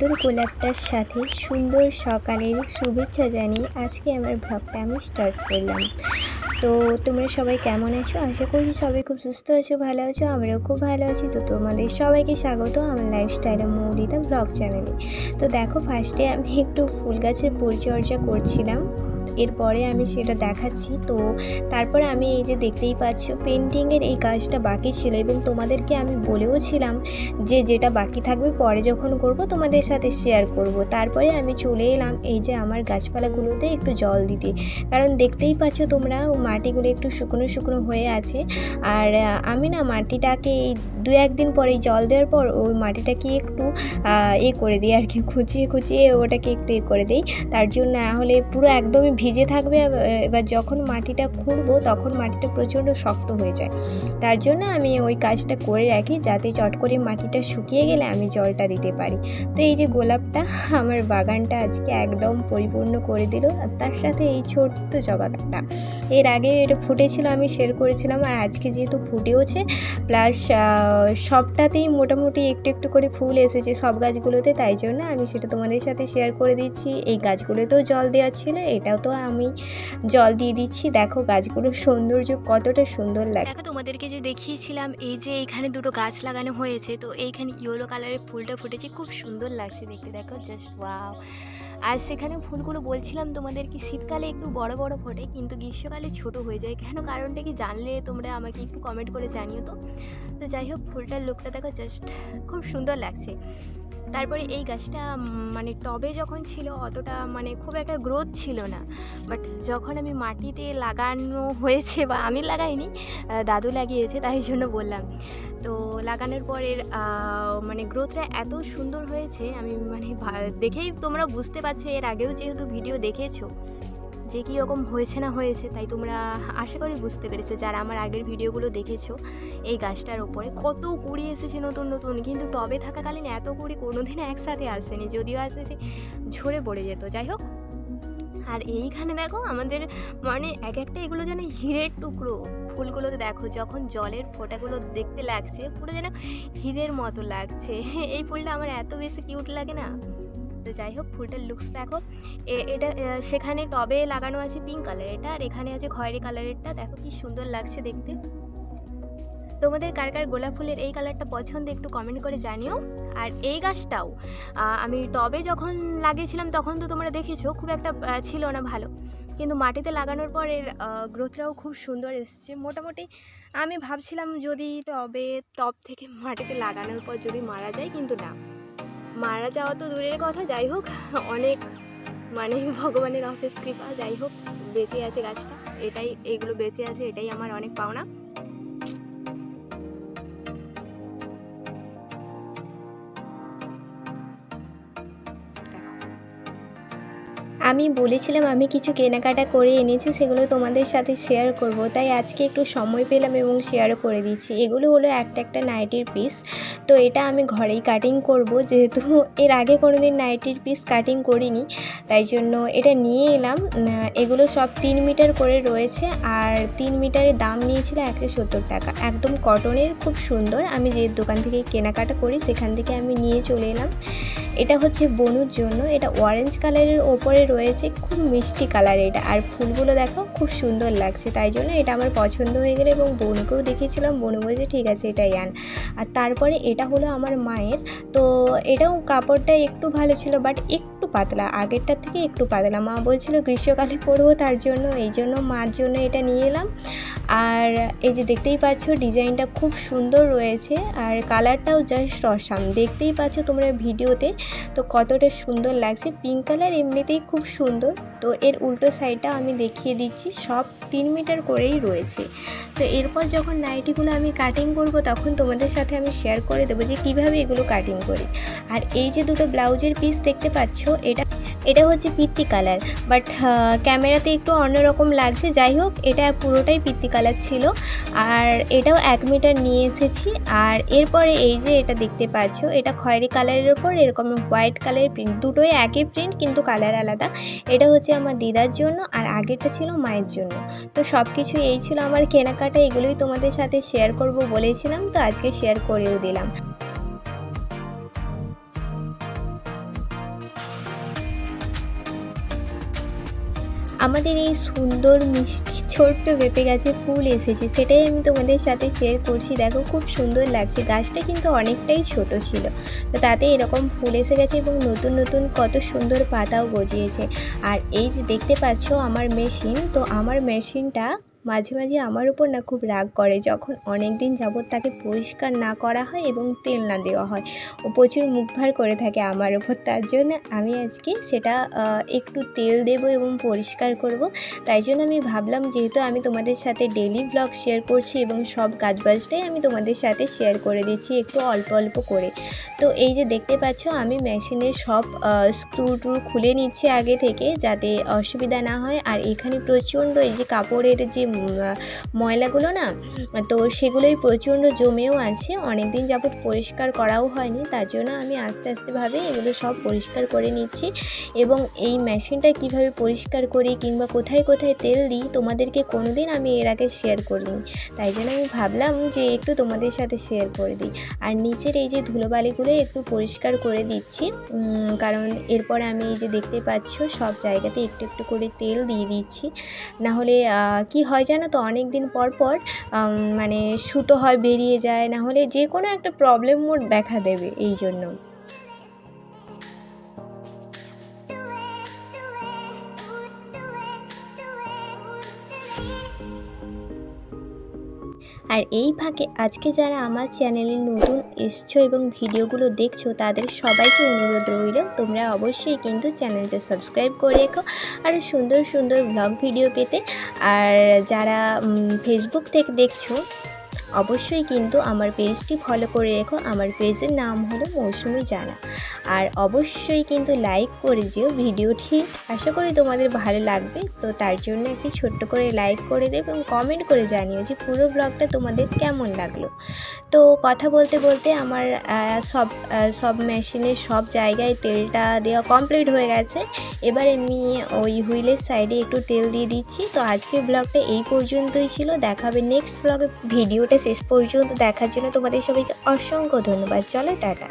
সুন্দর গোলাপটার সাথে সুন্দর সকালের শুভেচ্ছা জানিয়ে আজকে আমার ব্লগটা আমি স্টার্ট করলাম। তো তোমরা সবাই কেমন আছো? আশা করছি সবাই খুব সুস্থ আছো, ভালো আছো। আমরাও খুব ভালো আছি। তো তোমাদের সবাইকে স্বাগত আমার লাইফস্টাইল মৌলিতা ব্লগ চ্যানেলে। তো দেখো, ফার্স্টে আমি একটু ফুল গাছের পরিচর্যা করছিলাম, এরপরে আমি সেটা দেখাচ্ছি। তো তারপরে আমি এই যে দেখতেই পাচ্ছ, পেন্টিংয়ের এই কাজটা বাকি ছিল এবং তোমাদেরকে আমি বলেও ছিলাম যে যেটা বাকি থাকবে পরে যখন করব তোমাদের সাথে শেয়ার করব। তারপরে আমি চলে এলাম এই যে আমার গাছপালাগুলোতে একটু জল দিতে, কারণ দেখতেই পাচ্ছ তোমরা মাটিগুলো একটু শুকনো শুকনো হয়ে আছে। আর আমি না মাটিটাকে এই 2-1 দিন পরে জল দেওয়ার পর ওই মাটিটাকে একটু করে দিই আর কি, খুঁচিয়ে খুঁচিয়ে ওটাকে একটু করে দিই, তার জন্য না হলে পুরো একদমই ভিজে থাকবে। এবার যখন মাটিটা খুঁড়বো তখন মাটিটা প্রচণ্ড শক্ত হয়ে যায়, তার জন্য আমি ওই কাজটা করে রাখি যাতে চট করে মাটিটা শুকিয়ে গেলে আমি জলটা দিতে পারি। তো এই যে গোলাপটা আমার বাগানটা আজকে একদম পরিপূর্ণ করে দিল। আর তার সাথে এই ছোট্ট জবাটা এর আগে এটা ফুটেছিল, আমি শেয়ার করেছিলাম। আর আজকে যেহেতু ফুটেওছে প্লাস সবটাতেই মোটামুটি একটু একটু করে ফুল এসেছে সব গাছগুলোতে, তাই জন্য আমি সেটা তোমাদের সাথে শেয়ার করে দিচ্ছি। এই গাছগুলোতেও জল দেওয়া ছিল, এটাও তো আমি জল দিয়ে দিচ্ছি। দেখো গাছগুলোর সৌন্দর্য কতটা সুন্দর লাগে। দেখো তোমাদেরকে যে দেখিয়েছিলাম এই যে এখানে দুটো গাছ লাগানো হয়েছে, তো এইখানে ইয়েলো কালারের ফুলটা ফুটেছে, খুব সুন্দর লাগছে দেখতে। দেখো জাস্ট ওয়াও। আর সেখানে ফুলগুলো বলছিলাম তোমাদেরকে শীতকালে একটু বড় বড় ফোটে, কিন্তু গ্রীষ্মকালে ছোট হয়ে যায় কেন, কারণটা কি জানলে তোমরা আমাকে একটু কমেন্ট করে জানিও। তো যাই হোক, ফুলটার লুকটা দেখো জাস্ট খুব সুন্দর লাগছে। তারপরে এই গাছটা মানে টবে যখন ছিল অতটা মানে খুব একটা গ্রোথ ছিল না, বাট যখন আমি মাটিতে লাগানো হয়েছে, বা আমি লাগাইনি, দাদু লাগিয়েছে তাই জন্য বললাম। তো লাগানোর পরের মানে গ্রোথটা এত সুন্দর হয়েছে, আমি মানে দেখেই তোমরা বুঝতে পারছো, এর আগেও যেহেতু ভিডিও দেখেছো যে কীরকম হয়েছে না হয়েছে, তাই তোমরা আশা করি বুঝতে পেরেছো যারা আমার আগের ভিডিওগুলো দেখেছো। এই গাছটার ওপরে কত কুড়ি এসেছে নতুন নতুন, কিন্তু টবে থাকাকালীন এত কুড়ি কোনোদিন একসাথে আসেনি, যদিও আসেছে ঝরে পড়ে যেত। যাই হোক, আর এইখানে দেখো আমাদের মানে এক একটা এগুলো যেন হীরের টুকরো। ফুলগুলোতে দেখো যখন জলের ফোঁটাগুলো দেখতে লাগছে পুরো যেন হীরের মতো লাগছে। এই ফুলটা আমার এত বেশি কিউট লাগে না। তো যাই হোক, ফুলটার লুকস দেখো। এটা সেখানে টবে লাগানো আছে পিঙ্ক কালারেরটা, আর এখানে আছে খয়েরি কালারেরটা। দেখো কি সুন্দর লাগছে দেখতে। তোমাদের কার কার গোলাপ ফুলের এই কালারটা পছন্দ একটু কমেন্ট করে জানিও। আর এই গাছটাও আমি টবে যখন লাগিয়েছিলাম তখন তো তোমরা দেখেছো খুব একটা ছিল না ভালো, কিন্তু মাটিতে লাগানোর পর এর গ্রোথটাও খুব সুন্দর এসছে। মোটামুটি আমি ভাবছিলাম যদি টব থেকে মাটিতে লাগানোর পর যদি মারা যায়, কিন্তু না, মারা যাওয়া তো দূরের কথা। যাই হোক, অনেক মানে ভগবানের অশেষ কৃপা, যাই হোক বেঁচে আছে গাছটা, এইগুলো বেঁচে আছে, এটাই আমার অনেক পাওনা। আমি বলেছিলাম আমি কিছু কেনাকাটা করে এনেছি, সেগুলো তোমাদের সাথে শেয়ার করব, তাই আজকে একটু সময় পেলাম এবং শেয়ারও করে দিচ্ছি। এগুলো হলো একটা নাইটির পিস। তো এটা আমি ঘরেই কাটিং করব, যেহেতু এর আগে কোনোদিন নাইটির পিস কাটিং করিনি, তাই জন্য এটা নিয়ে এলাম। এগুলো সব 3 মিটার করে রয়েছে, আর 3 মিটারের দাম নিয়েছিল 170 টাকা। একদম কটনের, খুব সুন্দর। আমি যে দোকান থেকে কেনাকাটা করি সেখান থেকে আমি নিয়ে চলে এলাম। এটা হচ্ছে বনুর জন্য, এটা অরেঞ্জ কালারের ওপরে রয়েছে, খুব মিষ্টি কালার এটা। আর ফুলগুলো দেখো খুব সুন্দর লাগছে, তাই জন্য এটা আমার পছন্দ হয়ে গেলো এবং বোনকেও দেখিয়েছিলাম, বোন বলছে ঠিক আছে এটাই আন। আর তারপরে এটা হলো আমার মায়ের। তো এটাও কাপড়টা একটু ভালো ছিল, বাট একটু পাতলা, আগেরটার থেকে একটু পাতলা। মা বলছিল গ্রীষ্মকালে পরবো, তার জন্য এই জন্য মার জন্য এটা নিয়ে এলাম। আর এই যে দেখতেই পাচ্ছ ডিজাইনটা খুব সুন্দর রয়েছে, আর কালারটাও জাস্ট অসাম। দেখতেই পাচ্ছ তোমরা ভিডিওতে তো কতটা সুন্দর লাগছে। পিঙ্ক কালার এমনিতেই খুব সুন্দর। তো এর উল্টো সাইডটা আমি দেখিয়ে দিচ্ছি, সব 3 মিটার করেই রয়েছে। তো এরপর যখন নাইটিগুলো আমি কাটিং করব তখন তোমাদের সাথে আমি শেয়ার করে দেবো যে কীভাবে এগুলো কাটিং করি। আর এই যে দুটো ব্লাউজের পিস দেখতে পাচ্ছ, এটা হচ্ছে পিত্তি কালার, বাট ক্যামেরাতে একটু অন্যরকম লাগছে। যাই হোক, এটা পুরোটাই পিত্তি কালার ছিল, আর এটাও 1 মিটার নিয়ে এসেছি। আর এরপরে এই যে এটা দেখতে পাচ্ছ, এটা খয়েরি কালারের ওপর এরকম হোয়াইট কালারের প্রিন্ট, দুটোই একই প্রিন্ট কিন্তু কালার আলাদা। এটা হচ্ছে আমার দিদার জন্য, আর আগেরটা ছিল মায়ের জন্য। তো সব কিছু এই ছিল আমার কেনাকাটা, এগুলোই তোমাদের সাথে শেয়ার করব বলেছিলাম, তো আজকে শেয়ার করেও দিলাম। আমাদের এই সুন্দর মিষ্টি ছোট্ট পেঁপে গাছে ফুল এসেছে, সেটাই আমি তোমাদের সাথে শেয়ার করছি। দেখো খুব সুন্দর লাগছে, গাছটা কিন্তু অনেকটাই ছোট ছিল, তো তাতে এরকম ফুল এসে গেছে এবং নতুন নতুন কত সুন্দর পাতাও গজিয়েছে। আর এই যে দেখতে পাচ্ছ আমার মেশিন, তো আমার মেশিনটা মাঝে মাঝে আমার উপর না খুব রাগ করে, যখন অনেক দিন যাবৎ তাকে পরিষ্কার না করা হয় এবং তেল না দেওয়া হয়। ও প্রচুর মুখ ভার করে থাকে আমার ওপর, তার জন্য আমি আজকে সেটা একটু তেল দেব এবং পরিষ্কার করব। তাই জন্য আমি ভাবলাম, যেহেতু আমি তোমাদের সাথে ডেইলি ব্লগ শেয়ার করছি এবং সব কাজবাজটাই আমি তোমাদের সাথে শেয়ার করে দিচ্ছি একটু অল্প অল্প করে। তো এই যে দেখতে পাচ্ছ আমি মেশিনের সব স্ক্রু ট্রু খুলে নিচ্ছি আগে থেকে, যাতে অসুবিধা না হয়। আর এখানে প্রচণ্ড এই যে কাপড়ের যে ময়লাগুলো না, তো সেগুলোই প্রচণ্ড জমেও আছে, অনেক দিন যাবত পরিষ্কার করাও হয়নি, তার জন্য আমি আস্তে আস্তেভাবে এগুলো সব পরিষ্কার করে নিচ্ছি। এবং এই মেশিনটা কিভাবে পরিষ্কার করি কিংবা কোথায় কোথায় তেল দিই তোমাদেরকে কোনোদিন আমি এর আগে শেয়ার করিনি, তাই জন্য আমি ভাবলাম যে একটু তোমাদের সাথে শেয়ার করে দিই। আর নিচের এই যে ধুলোবালিগুলো একটু পরিষ্কার করে দিচ্ছি, কারণ এরপরে আমি এই যে দেখতে পাচ্ছ সব জায়গাতে একটু একটু করে তেল দিয়ে দিচ্ছি। না হলে কি হয় জানো তো, অনেক দিন পর পর মানে সুতো হয় বেরিয়ে যায়, না হলে যে কোনো একটা প্রবলেম মোর দেখা দেবে, এই জন্য। আর এই ফাঁকে আজকে যারা আমার চ্যানেলে নতুন এসছো এবং ভিডিওগুলো দেখছো, তাদের সবাইকে অনুরোধ রইল তোমরা অবশ্যই কিন্তু চ্যানেলটা সাবস্ক্রাইব করে রেখো আর সুন্দর সুন্দর ব্লগ ভিডিও পেতে। আর যারা ফেসবুক থেকে দেখছো, অবশ্যই কিন্তু আমার পেজটি ফলো করে রেখো। আমার পেজের নাম হলো মৌসুমি জানা। আর অবশ্যই কিন্তু লাইক করে যেও ভিডিওটি, আশা করি তোমাদের ভালো লাগবে। তো তার জন্য একটি ছোট্ট করে লাইক করে দেবে এবং কমেন্ট করে জানিও যে পুরো ব্লগটা তোমাদের কেমন লাগলো। তো কথা বলতে বলতে আমার সব মেশিনের সব জায়গায় তেলটা দেওয়া কমপ্লিট হয়ে গেছে। এবার আমি ওই হুইলের সাইডে একটু তেল দিয়ে দিচ্ছি। তো আজকের ব্লগটা এই পর্যন্তই ছিল, দেখাবে নেক্সট ব্লগে। ভিডিওটা শেষ পর্যন্ত দেখার জন্য তোমাদের সবাইকে অসংখ্য ধন্যবাদ। চলো টাটা।